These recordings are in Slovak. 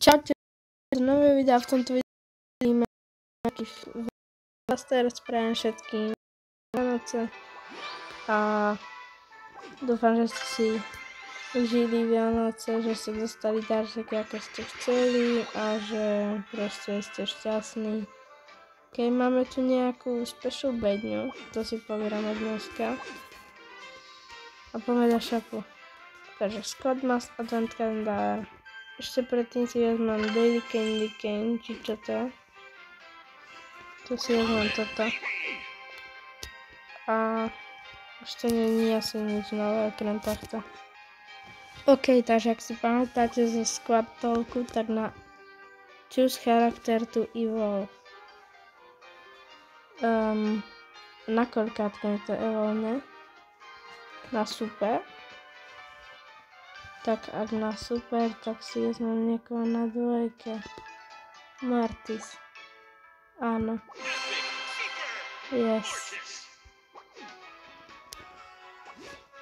Čaute, nové videa, v tomto videu vidíme nejakých teraz prajem všetkým Vianoce a dúfam, že ste si užili Vianoce, že ste dostali darčeky, ako ste chceli a že proste ste šťastní. Ok, máme tu nejakú special bedňu, to si pobierame dneska a poďme do shopu. Takže Scott Must Advent kalendár. Ešte predtým si vezmem Daily Candy Cane, či čo to je. Tu si vezmem toto. A ešte nie je asi nič nové okrem tohto. Ok, takže ak si pamätáte zo Squad Talku, tak na Choose Character to Evolve. Na koľkátko mi to evolne? Na super. Tak ak na super, tak si vezmem niekoho na dvojke. Martis. Áno. Yes.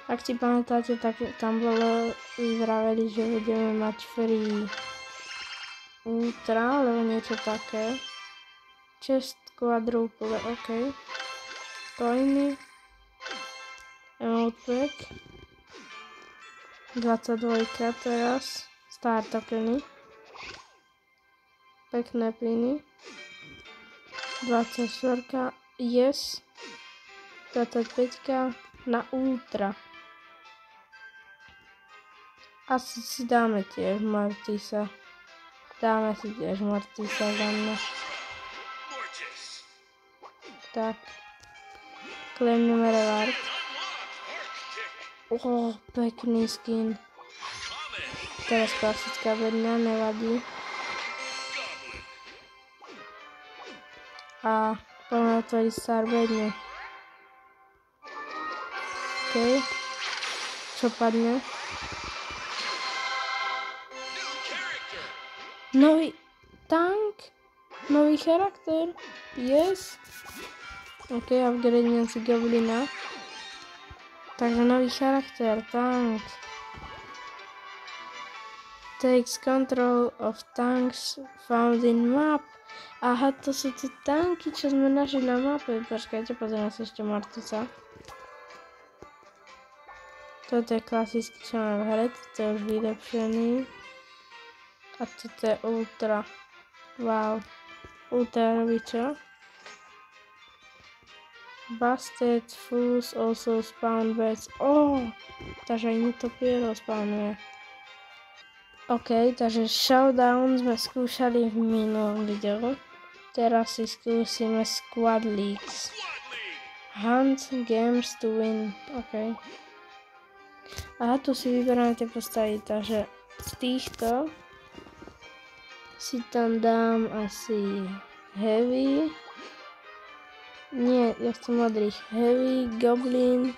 Ak si pamätáte, tak tam bolo vraveli, že budeme mať free ultra, alebo niečo také. Chest quadruple, ok. Coiny. Emote pack. 22 teraz, star tokeny, pekné plyny, 24, yes, 25 na ultra. Asi si dáme tiež Mortisa. Dáme si tiež Mortisa za mňa. Tak. Claim reward. Pekný skin. Teraz klasická bedňa, nevadí. A poďme otvoriť star bedňu. OK. Čo padne? Nový tank? Nový charakter? Yes. OK, upgradenem si Goblina. Takže nový charakter, tank. Takes control of tanks found in map. Aha, to sú tie tanky, čo sme našli na mape. Počkajte, pozrieme si ešte Mortisa. Toto je klasický, čo máme v hre, toto je už vylepšený. A toto je ultra. Wow. Ultra robí čo? Busted Fools also spawn beds. Takže aj netopierov spawnuje. Ok, takže Showdown sme skúšali v minulom videu. Teraz si skúsime Squad Leagues. Hunt games to win. Ok. A tu si vyberáme tie postavy, takže z týchto si tam dám asi Heavy. Nie, ja chcem modrých. Heavy, Goblin,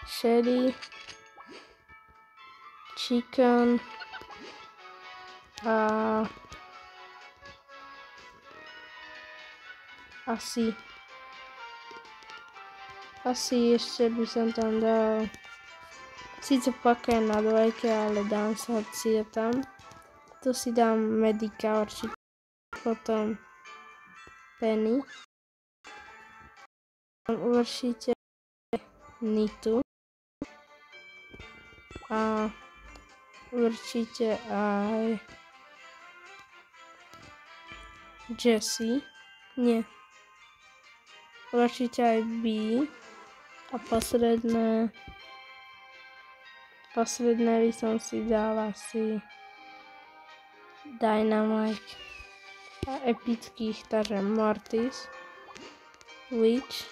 Shelly, Chicken a asi ešte by som tam dal síce paké na dvojke, ale dám sa si je tam. Tu si dám Medica určite. Potom Penny. Určite Nitu. A určite aj Jessie. Nie. Určite aj B. A posledné by som si dal asi Dynamite. A epických, takže Mortis, Witch,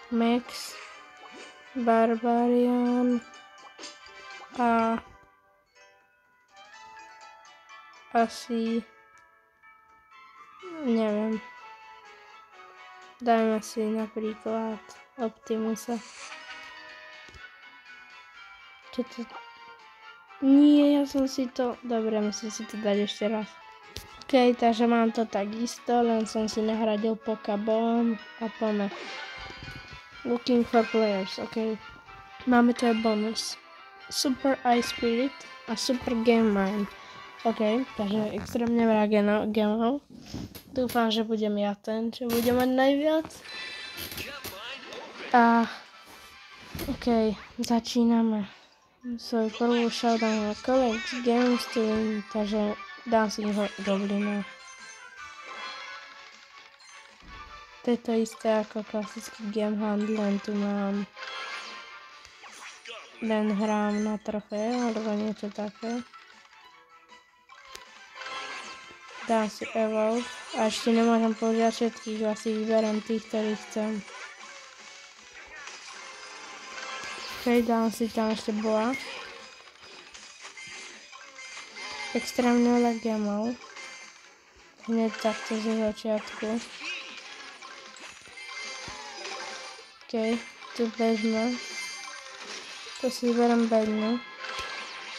Max, Barbarian a asi neviem. Dajme si napríklad Optimusa. Čo to? Nie, ja som si to... Dobre, musím si to dať ešte raz. Ok, takže mám to takisto, len som si nahradil Pokeball a poďme. Looking for players, ok. Máme tu aj bonus. Super Ice Spirit a Super Game Mine. OK, takže extrémne veľa gemov. Dúfam, že budem ja ten, čo bude mať najviac. A OK, začíname svoju prvú showdown na College Games Team, takže dám si ho Goblina. To je to isté ako klasický Game Hand, len tu mám len hrám na trofé, alebo niečo také. Dám si Evolve a ešte nemôžem použiť všetkých, asi vyberám tých, ktorých chcem. OK, dám si tam ešte Boa. Extrémne veľa gemov. Hneď takto zo začiatku. OK, tu vezme. Tu si vyberám bednu.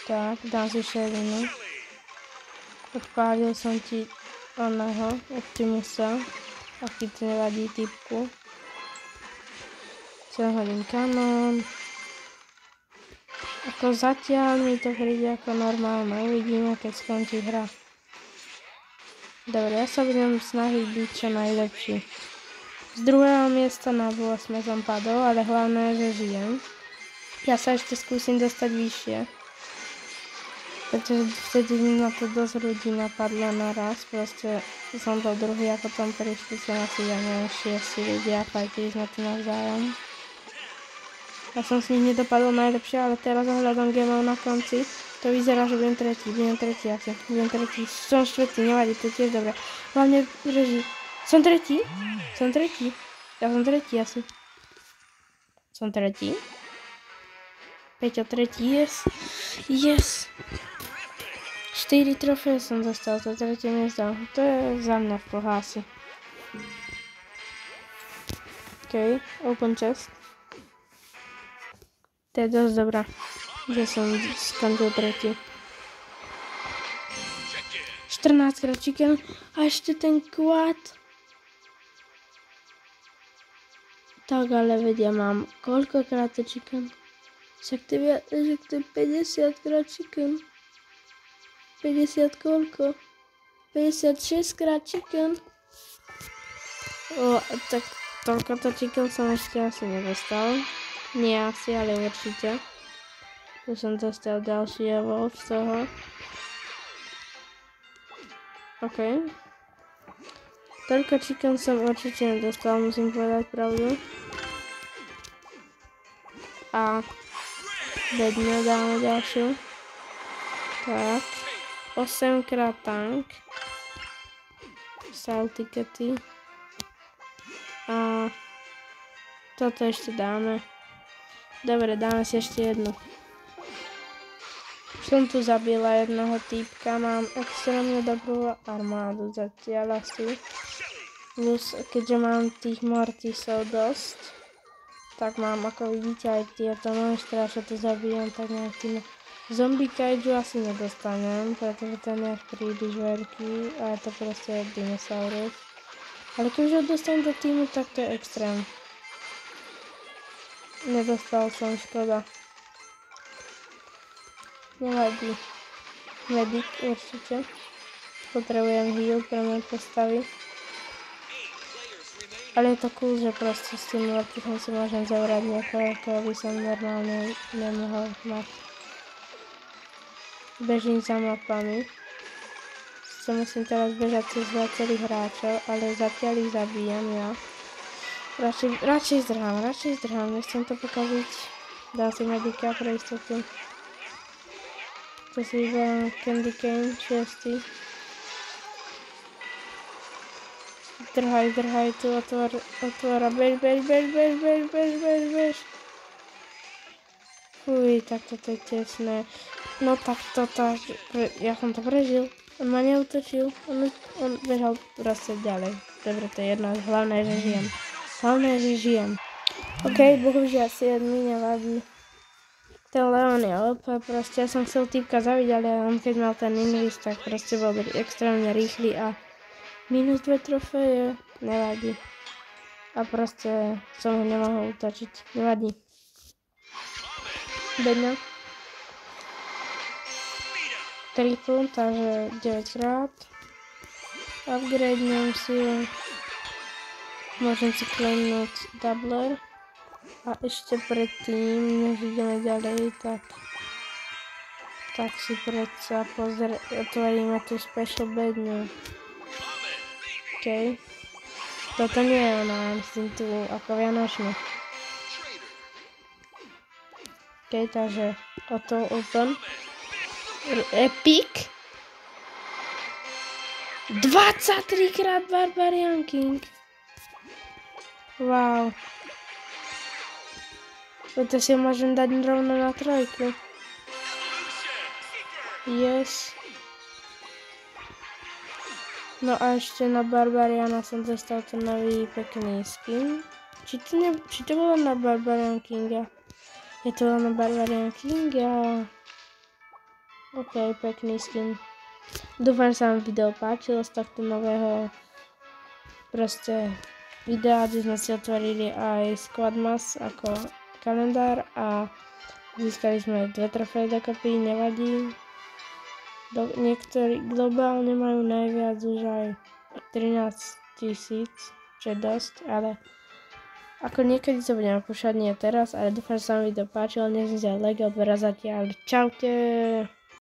Tak, dám si šelinu. Odpálil som ti oného, Optimusa. Aký to nevadí typku. Chcem hodím kanón. Ako zatiaľ mi to príde ako normálne. Uvidíme, keď skončí hra. Dobre, ja sa budem snažiť byť čo najlepší. Z druhého miesta na 8 som padol, ale hlavné je, že žijem. Ja sa ešte skúsim dostať vyššie. Pretože vtedy na to dosť ľudí napadlo naraz. Proste som bol druhý, ako tam prišli som asi, ja neviem, 6 ľudia, fajtili sme tu navzájom. Ja som s nich nedopadol najlepšie, ale teraz ohľadom gemov na konci to vyzerá, že budem tretí asi. Budem tretí, som štvrtý, nevadí, to je tiež dobré. Hlavne reží. Som tretí? Ja som tretí asi. Som tretí? Peťo tretí, yes. 4 trofeje som dostal, to tretie miesto. To je za mňa v pohlási. OK, open chest. To je dosť dobrá, že som skončil tretí. 14 krát chicken a ešte ten quad. Tak ale vedia, mám koľkokrát to chicken? Však to je 50 krát chicken. 50 koľko? 56 krát chicken. Tak toľko chicken som ešte asi nedostal. Nie asi, ale určite. Tu som dostal ďalší evolve z toho. OK. Toľko chicken som určite nedostal, musím povedať pravdu. A bedne dáme ďalšiu. Tak. 8 krát tank. Sale tickety. A toto ešte dáme. Dobre, dáme si ešte jednu. Som tu zabila jednoho týpka, mám extrémne dobrú armádu zatiaľ asi. Plus, keďže mám tých mortisov dosť, tak mám, ako vidíte, aj tieto monstra, čo tu zabijem, tak nejak tým zombie kaiju asi nedostanem, pretože ten je príliš veľký a je to proste dinosaurus. Ale keď ho dostanem do týmu, tak to je extrém. Nedostal som, škoda. Nevadí. Medic určite. Potrebujem heal pre moje postavy. Ale je to cool, že proste s tým mortisom si môžem zavrať niekoho, ako by som normálne nemohol mať. Bežím za mapami. Sice musím teraz bežať cez viacerých hráčov, ale zatiaľ ich zabijem ja. Radšej zdrhám, nechcem to pokaziť. Dám si medika pre istotu. To si vyberám Candy Cane 6. Drhaj, tu otvora, bež. Fuj, tak toto je tesné. No tak toto, ja som to prežil. On ma neutočil, on bežal proste ďalej. Dobre, to je jedno, hlavné je, že žijem. OK, bohužiaľ 7 nevadí. Ten Leon je OP, proste ja som chcel týpka zabiť, ale on keď mal ten invis, tak proste bol extrémne rýchly a minus 2 trofeje, nevadí. A proste som ho nemohol utočiť, nevadí. Bedňa. triple, takže 9 krát. Upgradenem si. Môžem si claimnúť doubler. A ešte predtým, než ideme ďalej, tak si predsa otvoríme tú special bedňu. OK. Toto nie je ona, myslím tu ako vianočnú. OK, takže auto open. Epic. 23 krát Barbarian King. Wow. Toto si môžem dať rovno na trojku. Yes. No a ešte na Barbariana som dostal ten nový pekný skin. Či to bolo na Barbarian Kinga? Je to bolo na Barbarian Kinga. OK, pekný skin. Dúfam, že sa vám video páčilo z tohto nového proste videa, kde sme si otvorili aj Squad Mass ako kalendár a získali sme 2 trofeje dokopy, nevadí. Niektorí globálne majú najviac už aj 13 000, čo je dosť, ale ako niekedy sa budeme púšať, nie teraz, ale dúfam, že sa vám video páčilo, nech si sa like, odbera zatiaľ. Čaute!